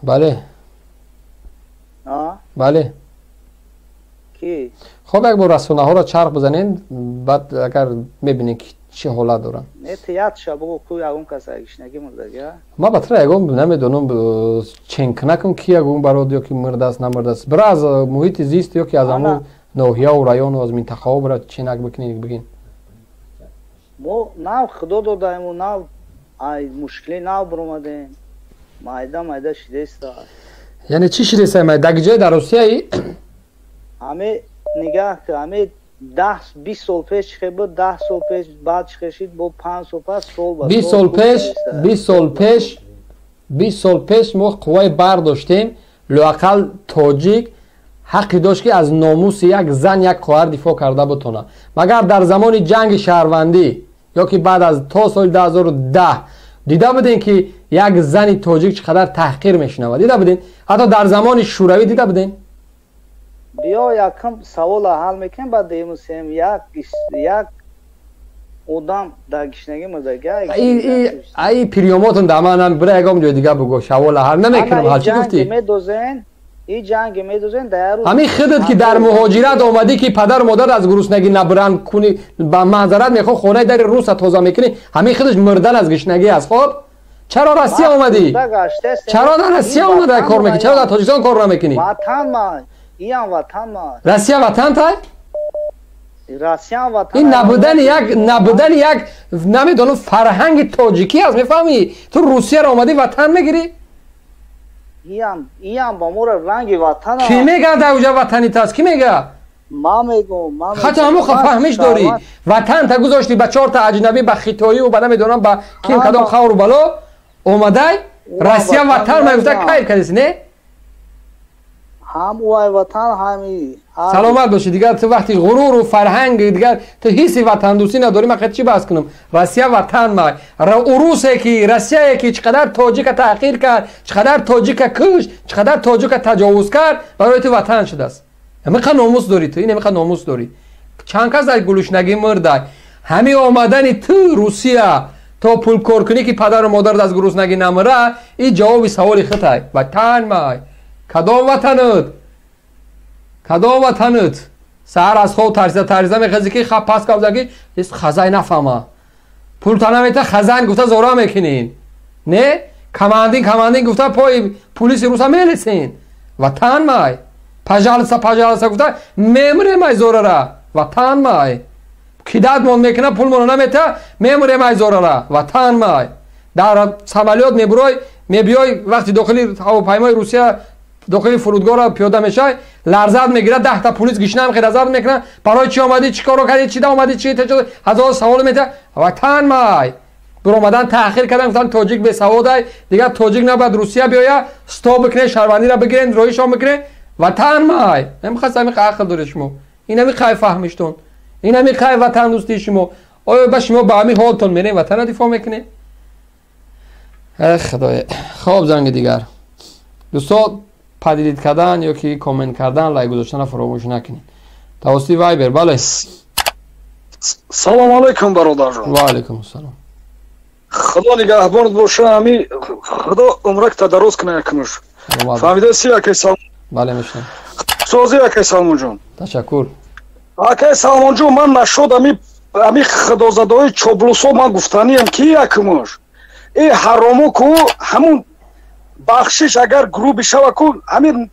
بله بله کی؟ خب یک بار رسانه ها را چرخ بزنین بعد اگر میبینین که چه حالت دارن احتیاط شو بگو کوی اون کس اگشنگی مرده ما بطره یکم نمیدونم چنک نکن کی یکم براد یا که مرده است نمرده است برای از محیط زیست یا که از همون ناحیه و رایون و از منطقه ها برای چنک بکنید بگین ما نه خدا دادیم و نه مشکلی نه برامده مایده شده است یعنی چی شده است مایده گجای در روسیه ای؟ همه نگاه که همه 10-20 سال پیش چه بود 10 سال پیش بعد چه شد با 5 سال پس سال بعد 20 سال پیش ما قوای برداشتیم لااقل تاجیک حقی داشت که از ناموس یک زن یک خواهر دفاع کرده بتونه مگر در زمان جنگ شهروندی یا که بعد از تا سال 2010 دیده بودین که یک زن تاجیک چقدر تحقیر میشنوه دیده بودین حتی در زمان شوروی دیده بودین بیا یکم سوال حل میکنم بعد دیموسیم یک آدم در گشنگی مردگه ای پیریوماتون در منم برای اگام جای دیگه بگو سوال حل نمیکنم حل چی گفتی؟ این جنگ میدوزن در روز همین خودت که در مهاجرت اومدی که پدر و مادر از گرسنگی نبرن کنی با معذرت میخوای خونه در روس تازه میکنی همین خودش مردن از گشنگی است خب چرا روسیه اومدی چرا در روسیه اومدی کار میکنی چرا در تاجیکستان کار نمیکنی وطن ما این وطن ما روسیه وطن تای روسیه وطن این نبودن یک نمیدونم فرهنگ تاجیکی است میفهمی تو روسیه را اومدی وطن میگیری این با مور رنگ وطن کی میگه در اوجا وطنی تاست کی میگه ما میگم خاطر همو فهمش داری وطن تا گذاشتی با 4 تا اجنبی با خیتایی و بعد نمیدونم با کیم کدام خور و بالا اومدی روسیه وطن میگفته کایل کردی نه هم وای وطن همی سلامت باشی دیگه تو وقتی غرور و فرهنگ دیگه تو حس وطن دوستی نداری من چی بحث کنم روسیه وطن ما روسیه کی روسیه کی چقدر تاجیک تحقیر کرد چقدر تاجیک کش چقدر تاجیک تجاوز کرد برای تو وطن شده است میخواد ناموس داری تو این میخواد ناموس داری چند کس در گلوشنگی مرده همین آمدن تو روسیه تو پول کار کنی که پدر و مادر از گرسنگی نمره این جواب سوال خطای وطن ما کدام وطنت کدام وطنت سهر از خود ترزه میخوزی که خب پس کبزگی است خزای نفهمه پول تا نمیته خزان گفته زورا میکنین نه کماندین گفته پای پولیس روسا میلسین وطن مای پجالسا گفته میمره مای زورا را وطن مای کیداد مون میکنه پول مون نمیته میمره مای زورا را وطن مای در سمالیات میبیای وقتی داخلی هواپیمای روسیه داخل فرودگاه را پیاده میشه لرزت میگیره 10 تا پلیس گشنه میخواد ازت میکنه برای چی اومدی چیکارو کردی چی دا اومدی چی تجربه هزار سوال میده وطن مای بر اومدن تاخیر کردن گفتن تاجیک به سواد دیگه تاجیک نباید روسیه بیاید استاپ بکنه شهروندی را بگیرن رویشون بکنه وطن مای نمیخواست همین عقل داره شما این نمیخوای فهمشتون این نمیخوای وطن دوستی شما آیا با شما با همین حالتون میره وطن دفاع میکنه خدای خواب زنگ دیگر دوستان پدیدید کردن یا که کامنت کردن لایک گذاشتن فراموش نکنید توسط وایبر بله سلام علیکم برادر جان و علیکم السلام خدا نگهبانت باشه همی خدا عمرک تا دراز کنه یکمش فهمیده سی اکی سلام بله میشنم سوزی اکی سلمان جان تشکر اکی سلمان جان من نشد همی خدا زدای چوبلوسو من گفتنیم کی یکمش ای حرامو کو همون بخشش اگر گروه بشوه کن همین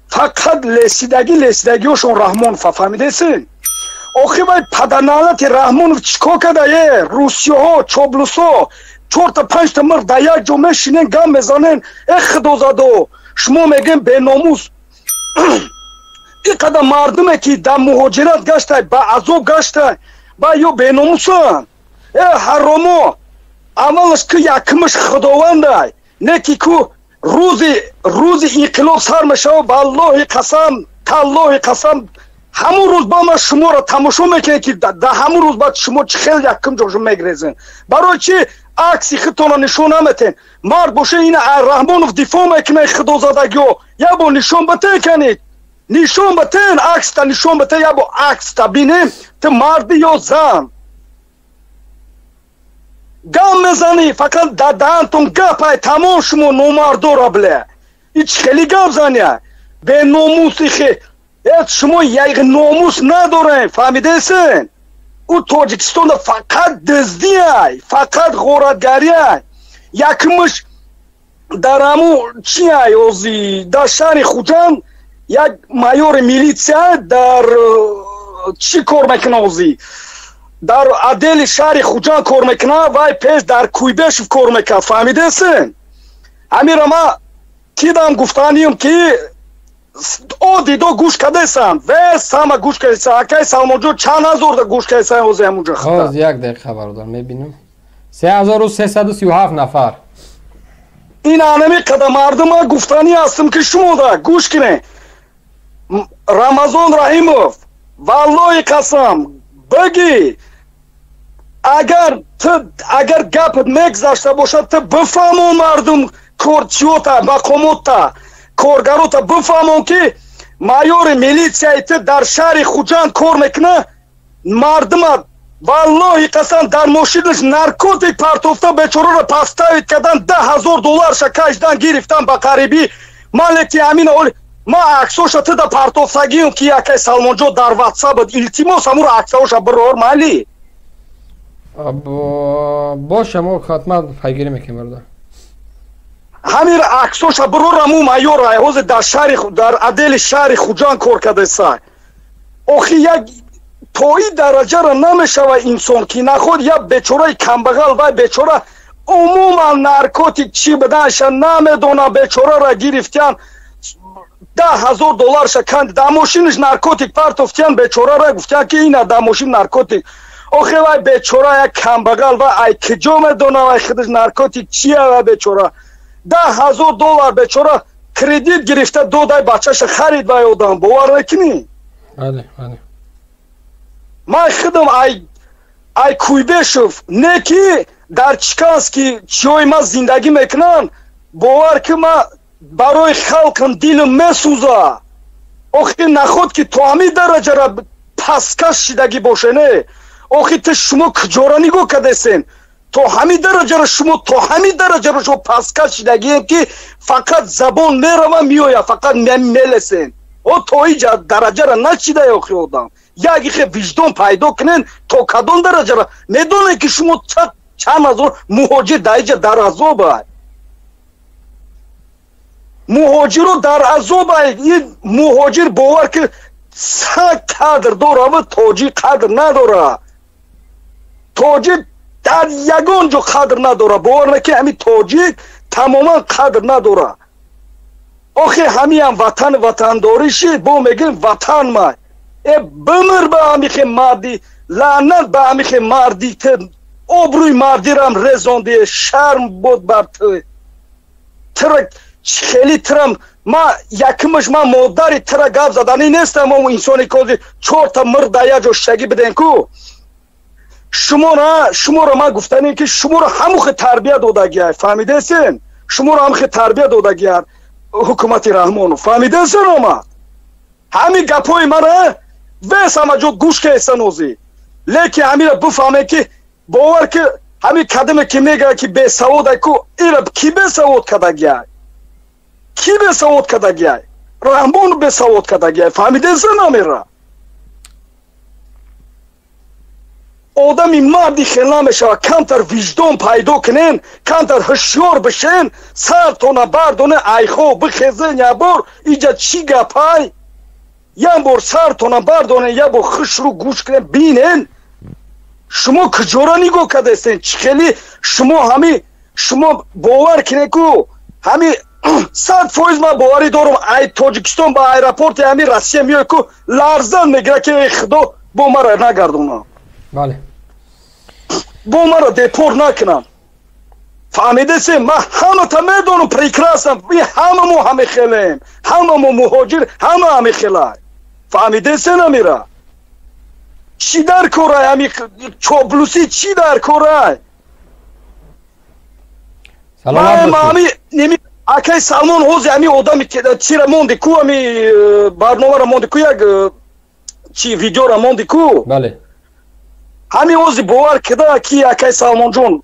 فقط لسیدگیشون رحمان فهمیده سین آخی باید پدرنالت رحمان چیکار کرده یه روسیه ها چوبلوس ها 4 تا 5 تا مرد در یک جمعه شینن گم بزنن ای خدا زدو شما میگن به ناموس این قدر مردمه که در مهاجرت گشته با عذاب گشته با یا به ناموس ای حرامو اولش که یکمش خداونده نه که روز انقلاب سر میشه و بالله قسم تالله قسم همون روز با ما شما را تماشا میکنه که در همون روز بعد شما خیلی یکم جوشو میگریزن برای چی عکسی خودتون نشون نمیتین مرد باشه این رحمانوف دفاع میکنه خدا زدگی یا با نشون بته کنید نشون بتین عکس تا نشون بته یا با عکس تا بینیم تو مرد یا زن گم میزنی فقط دادانتون گپای تمام شما نومردو را بله هیچ خیلی گپ زنیه به ناموسی شما یک ناموس نداره فهمیدهسین او تاجیکستان فقط دزدیه فقط غارتگریه یکمش در همو چی اوزی در شهر خوجان یک مایور میلیسیا در چی کار میکنه اوزی در عدل شهر خوجان کار میکنه وای پیش در کویبش کار میکنه فهمیدهسین امیر ما کیدم گفتانیم که او دیدو گوش کردهسن و ساما گوش کردهسن اکای سالمونجو چند هزار دا گوش کردهسن اوزی همونجا باز یک دقیقه خبردار میبینم 3337 نفر این آنمی قدر مردم ها گفتانی هستم که شما دا گوش کنه رمضان رحیموف والله قسم بگی اگر گپت میگذاشته باشد تو بفهمون مردم کورچیوتا مقاموتا کارگروتا بفهمون که مایور میلیسیایی در شهر خوجان کار میکنه مردم والله قسم در ماشینش نارکوتیک پارتوفتا بیچاره رو پاستاوید کردن $10,000 شکایشدن گرفتن با قریبی مالکی امین اولی ما عکسوشا تو دا پارتوفتگیم که یکی سالمونجو در واتساپ التیماس همون عکسوشا برور مالی باشه ما حتما پیگیری میکنیم برادر همین عکسوشا برور همون مایور ایهوز در عدل شهر خوجان کار کرده سای اوخی یک توی درجه را نمیشه و انسان که نخود یا بیچاره کمبغل و بیچاره عموما نارکوتیک چی بدنشن نمیدونه بیچاره را گرفتن $10,000 شکند در ماشینش نارکوتیک پارتوفتن بیچاره را گفتن که این در ماشین نارکوتیک آخه و بیچاره یک کمبغل و ای کجا میدونه و خودش نارکوتیک چیه و بیچاره $10,000 بیچاره کردیت گرفته دو دای بچهش خرید و آدم باور نکنی بله بله ما خودم ای کویبشوف نه که در چیکانسکی چیوی ما زندگی میکنن باور که ما برای خلقم دیلم میسوزه آخه نخود که تو همی درجه را پسکش شدگی باشه نه آخه تو شما کجا نگاه کردهسین تو همی درجه را شما پسکش شدگی که فقط زبان میره و میویا فقط میلسین او توی درجه را نچیده آخه آدم یکی وجدان پیدا کنین تا کدام درجه را میدونه که شما چند هزار مهاجر در عذاب های مهاجر رو در عذاب های این مهاجر باور که سگ قدر داره و تاجی قدر نداره تاجی در یگان جو قدر نداره باور نکه همین تاجی تماما قدر نداره آخه همین هم وطن داریشی با میگن وطن مای بمر به همیخ مردی لعنت به همیخ مردی که آبروی مردی را هم رزاندی شرم بود بر تو خیلی ترم ما یکمش ما مادری تر گفت زدنی نیستم اون انسانی که 4 تا مرد دایه جو شگی بدین کو شما را ما گفتنیم که شما را هموخ تربیه دادگیه فهمیده سین شما را هموخ تربیه دادگیه حکومت رحمانو فهمیده سین ما همین گپای مرا ویس همه جو گوش که استنوزی لیکن همین را بفهمه که باور که همین قدمه که میگه که به سواد کو ایرا کی به سواد کدگیه کی به سواد کدگیه رحمان به سواد کدگیه فهمیده زن میره آدمی مردی خیلی میشه کمتر وجدان پیدا کنین کمتر هشیار بشین سرتونه بردونه ایخو بخیزن یه بار ایجا چی گپای یه بار سرتونه بردونه یه بار خش رو گوش کنین بینین شما کجا را نگاه کرده استین خیلی شما باور کنه که همین 100% ما باوری دارم ای تاجیکستان با ایرپورت همین روسیه میاد که لرزن میگره که خدا با ما را نگردونه بله با ما را دپور نکنم فهمیده سی ما همه تا میدونم پریکراسم همه مو همه خیلیم همه مو مهاجر همه خیلیم فهمیده سی نمیره چی در کورای همی چوبلوسی چی در کورای سلامت باشید اکی سلمان حوزی همی آدمی که چی را مونده کو همی برنامه را مونده کو یک چی ویدیو را مونده کو بله همی حوزی باور کده که اکی سلمان جون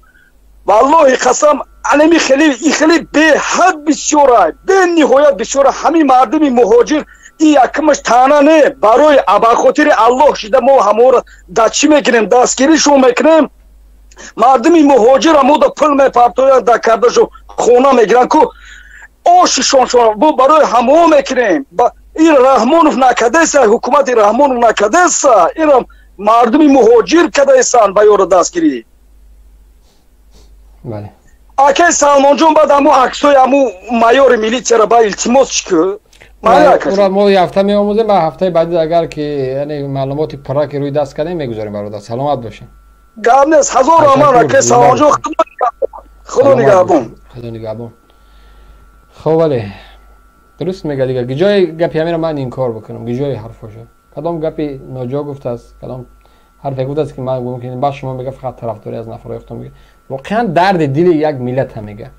والله قسم анеми хеле беҳад бисёра бениҳоят бисёра ҳами мардуми муҳоҷир и якмаш тана не барои абахотири аллоҳ шида мо ҳамора да чӣ мекунем дастгиришон мекунем мардуми муҳоҷир амуда пул мепартоянд да кардашу хона мегиранд ку ошишон бо барои ҳамо мекунем ин раҳмонов накадеса ҳукумати раҳмонов накадеса инам мардуми муҳоҷир кадесан ба ёра дастгирӣ бале акай Салмонҷон баъд аму аксои аму майёри милитсияро ба илтимос чикӯ ура мо ҳафта меомӯзем ба ҳафтаи баъди агар ки яъне маълумоти пурра ки рӯи даст кардем мегузорем бародар саломат бошем гап нест ҳазору аман акай Салмонҷон худо нигаҳбон худо нигаҳбон хоб вале дуруст мега дигар гиҷои гапи ҳамеро ман инкор бикунам гиҷои ҳарфоша кадом гапи ноҷо гуфтааст кадом ҳарфе гуфтааст ки ман мумкин ба шумо мега фақат тарафдорӣ аз нафарои худтон мега воқеан дарди дили як миллата мега